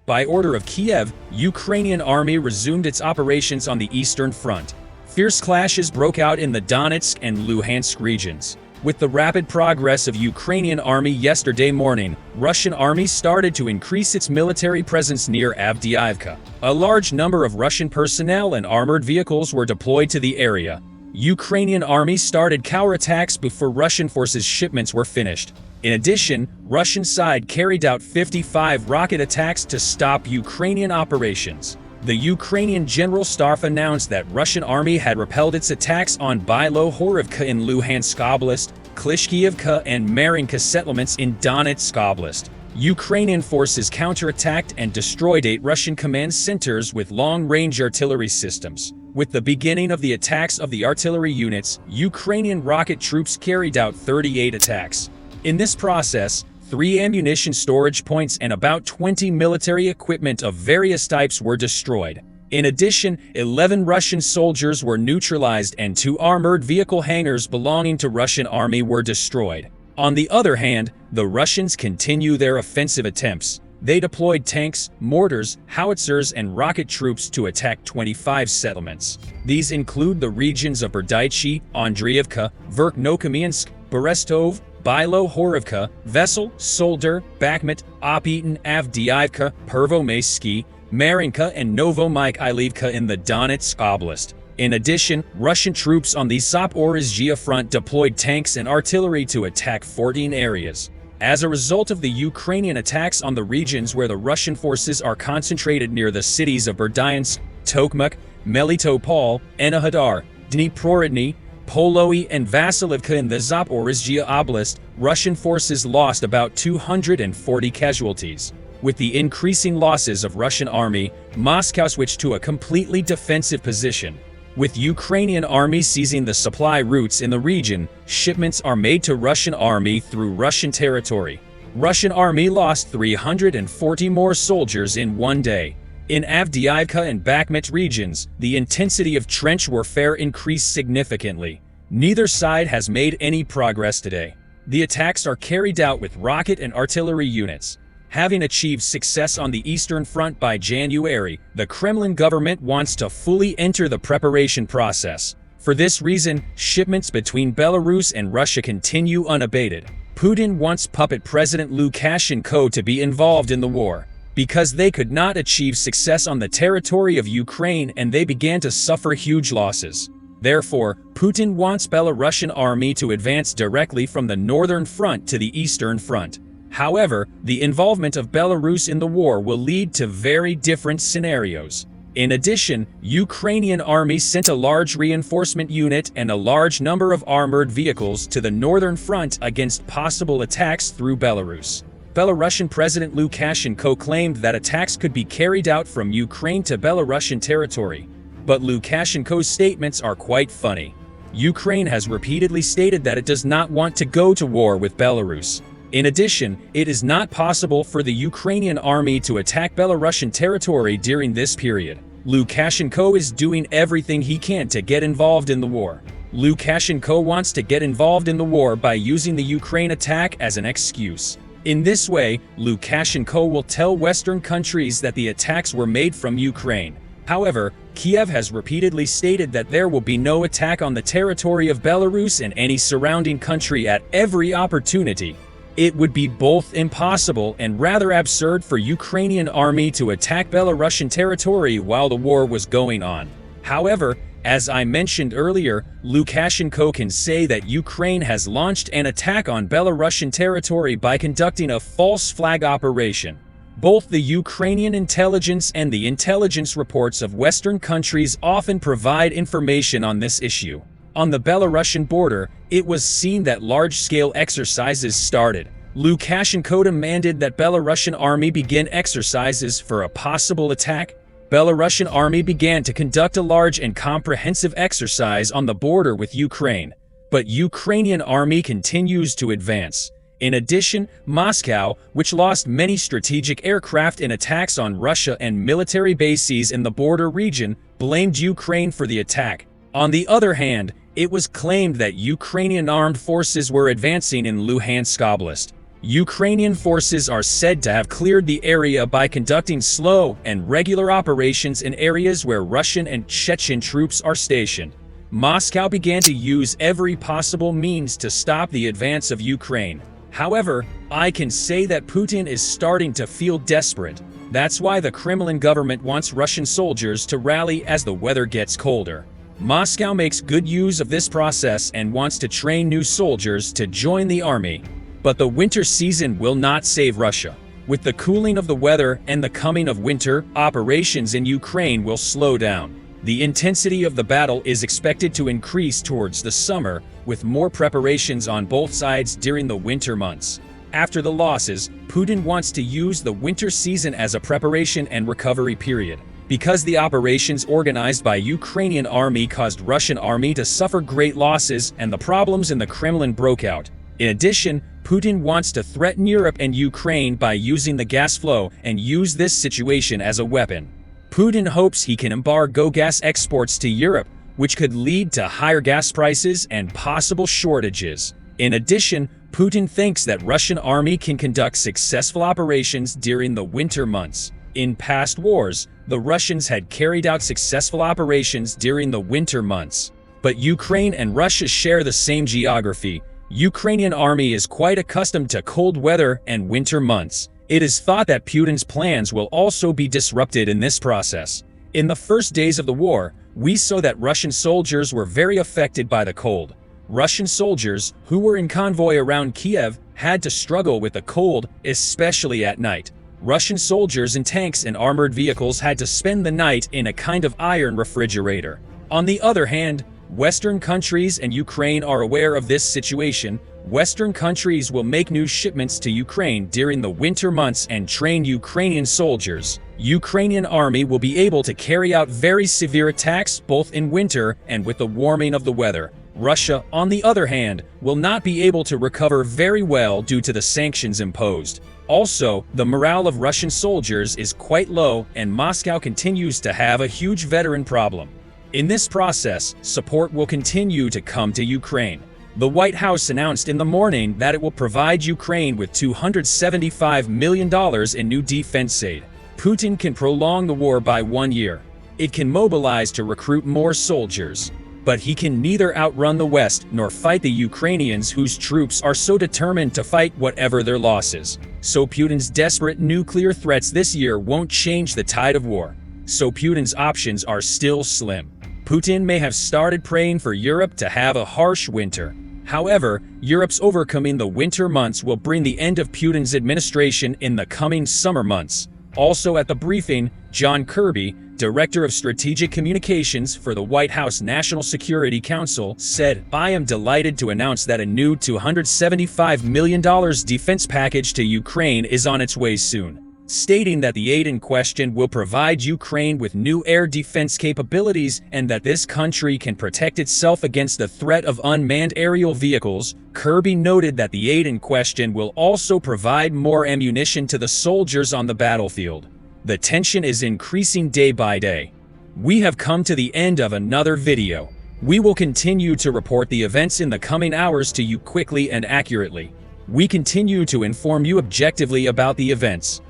By order of Kiev, Ukrainian army resumed its operations on the Eastern Front. Fierce clashes broke out in the Donetsk and Luhansk regions. With the rapid progress of Ukrainian army yesterday morning, Russian army started to increase its military presence near Avdiivka. A large number of Russian personnel and armored vehicles were deployed to the area. Ukrainian army started counterattacks before Russian forces' shipments were finished. In addition, Russian side carried out 55 rocket attacks to stop Ukrainian operations. The Ukrainian General Staff announced that Russian army had repelled its attacks on Bayraktar in Luhansk Oblast, Klishkiivka and Marinka settlements in Donetsk Oblast. Ukrainian forces counterattacked and destroyed 8 Russian command centers with long-range artillery systems. With the beginning of the attacks of the artillery units, Ukrainian rocket troops carried out 38 attacks. In this process, 3 ammunition storage points and about 20 military equipment of various types were destroyed. In addition, 11 Russian soldiers were neutralized and 2 armored vehicle hangars belonging to Russian army were destroyed. On the other hand, the Russians continue their offensive attempts. They deployed tanks, mortars, howitzers, and rocket troops to attack 25 settlements. These include the regions of Berdyansk, Andriivka, Verkhnokamiansk, Berestov, Bilohorivka, Vesel, Solder, Bakhmut, Opetin, Avdiivka, Pervomaysky, Marinka, and Novomykhailivka in the Donetsk Oblast. In addition, Russian troops on the Zaporizhzhia front deployed tanks and artillery to attack 14 areas. As a result of the Ukrainian attacks on the regions where the Russian forces are concentrated near the cities of Berdyansk, Tokmak, Melitopol, Enerhodar, Dnipro, Poloi and Vasilivka in the Zaporizhzhia Oblast, Russian forces lost about 240 casualties. With the increasing losses of Russian army, Moscow switched to a completely defensive position. With Ukrainian army seizing the supply routes in the region, shipments are made to Russian army through Russian territory. Russian army lost 340 more soldiers in one day. In Avdiivka and Bakhmut regions, the intensity of trench warfare increased significantly. Neither side has made any progress today. The attacks are carried out with rocket and artillery units. Having achieved success on the Eastern Front by January, the Kremlin government wants to fully enter the preparation process. For this reason, shipments between Belarus and Russia continue unabated. Putin wants puppet President Lukashenko to be involved in the war, because they could not achieve success on the territory of Ukraine and they began to suffer huge losses. Therefore, Putin wants Belarusian army to advance directly from the northern front to the eastern front. However, the involvement of Belarus in the war will lead to very different scenarios. In addition, Ukrainian army sent a large reinforcement unit and a large number of armored vehicles to the northern front against possible attacks through Belarus. Belarusian President Lukashenko claimed that attacks could be carried out from Ukraine to Belarusian territory. But Lukashenko's statements are quite funny. Ukraine has repeatedly stated that it does not want to go to war with Belarus. In addition, it is not possible for the Ukrainian army to attack Belarusian territory during this period. Lukashenko is doing everything he can to get involved in the war. Lukashenko wants to get involved in the war by using the Ukraine attack as an excuse. In this way, Lukashenko will tell Western countries that the attacks were made from Ukraine. However, Kiev has repeatedly stated that there will be no attack on the territory of Belarus and any surrounding country at every opportunity. It would be both impossible and rather absurd for Ukrainian army to attack Belarusian territory while the war was going on. However, as I mentioned earlier, Lukashenko can say that Ukraine has launched an attack on Belarusian territory by conducting a false flag operation. Both the Ukrainian intelligence and the intelligence reports of Western countries often provide information on this issue. On the Belarusian border, it was seen that large-scale exercises started. Lukashenko demanded that Belarusian army begin exercises for a possible attack. Belarusian army began to conduct a large and comprehensive exercise on the border with Ukraine. But Ukrainian army continues to advance. In addition, Moscow, which lost many strategic aircraft in attacks on Russia and military bases in the border region, blamed Ukraine for the attack. On the other hand, it was claimed that Ukrainian armed forces were advancing in Luhansk Oblast. Ukrainian forces are said to have cleared the area by conducting slow and regular operations in areas where Russian and Chechen troops are stationed. Moscow began to use every possible means to stop the advance of Ukraine. However, I can say that Putin is starting to feel desperate. That's why the Kremlin government wants Russian soldiers to rally as the weather gets colder. Moscow makes good use of this process and wants to train new soldiers to join the army. But the winter season will not save Russia. With the cooling of the weather and the coming of winter, operations in Ukraine will slow down. The intensity of the battle is expected to increase towards the summer, with more preparations on both sides during the winter months. After the losses, Putin wants to use the winter season as a preparation and recovery period. Because the operations organized by Ukrainian army caused Russian army to suffer great losses and the problems in the Kremlin broke out. In addition, Putin wants to threaten Europe and Ukraine by using the gas flow and use this situation as a weapon. Putin hopes he can embargo gas exports to Europe, which could lead to higher gas prices and possible shortages. In addition, Putin thinks that Russian army can conduct successful operations during the winter months. In past wars, the Russians had carried out successful operations during the winter months. But Ukraine and Russia share the same geography. Ukrainian army is quite accustomed to cold weather and winter months. It is thought that Putin's plans will also be disrupted in this process. In the first days of the war, we saw that Russian soldiers were very affected by the cold. Russian soldiers, who were in convoy around Kiev, had to struggle with the cold, especially at night. Russian soldiers in tanks and armored vehicles had to spend the night in a kind of iron refrigerator. On the other hand, Western countries and Ukraine are aware of this situation. Western countries will make new shipments to Ukraine during the winter months and train Ukrainian soldiers. Ukrainian army will be able to carry out very severe attacks both in winter and with the warming of the weather. Russia, on the other hand, will not be able to recover very well due to the sanctions imposed. Also, the morale of Russian soldiers is quite low and Moscow continues to have a huge veteran problem. In this process, support will continue to come to Ukraine. The White House announced in the morning that it will provide Ukraine with $275 million in new defense aid. Putin can prolong the war by 1 year. It can mobilize to recruit more soldiers. But he can neither outrun the West nor fight the Ukrainians whose troops are so determined to fight whatever their losses. So Putin's desperate nuclear threats this year won't change the tide of war. So Putin's options are still slim. Putin may have started praying for Europe to have a harsh winter. However, Europe's overcoming the winter months will bring the end of Putin's administration in the coming summer months. Also at the briefing, John Kirby, Director of Strategic Communications for the White House National Security Council, said, "I am delighted to announce that a new $275 million defense package to Ukraine is on its way soon," stating that the aid in question will provide Ukraine with new air defense capabilities and that this country can protect itself against the threat of unmanned aerial vehicles. Kirby noted that the aid in question will also provide more ammunition to the soldiers on the battlefield. The tension is increasing day by day. We have come to the end of another video. We will continue to report the events in the coming hours to you quickly and accurately. We continue to inform you objectively about the events.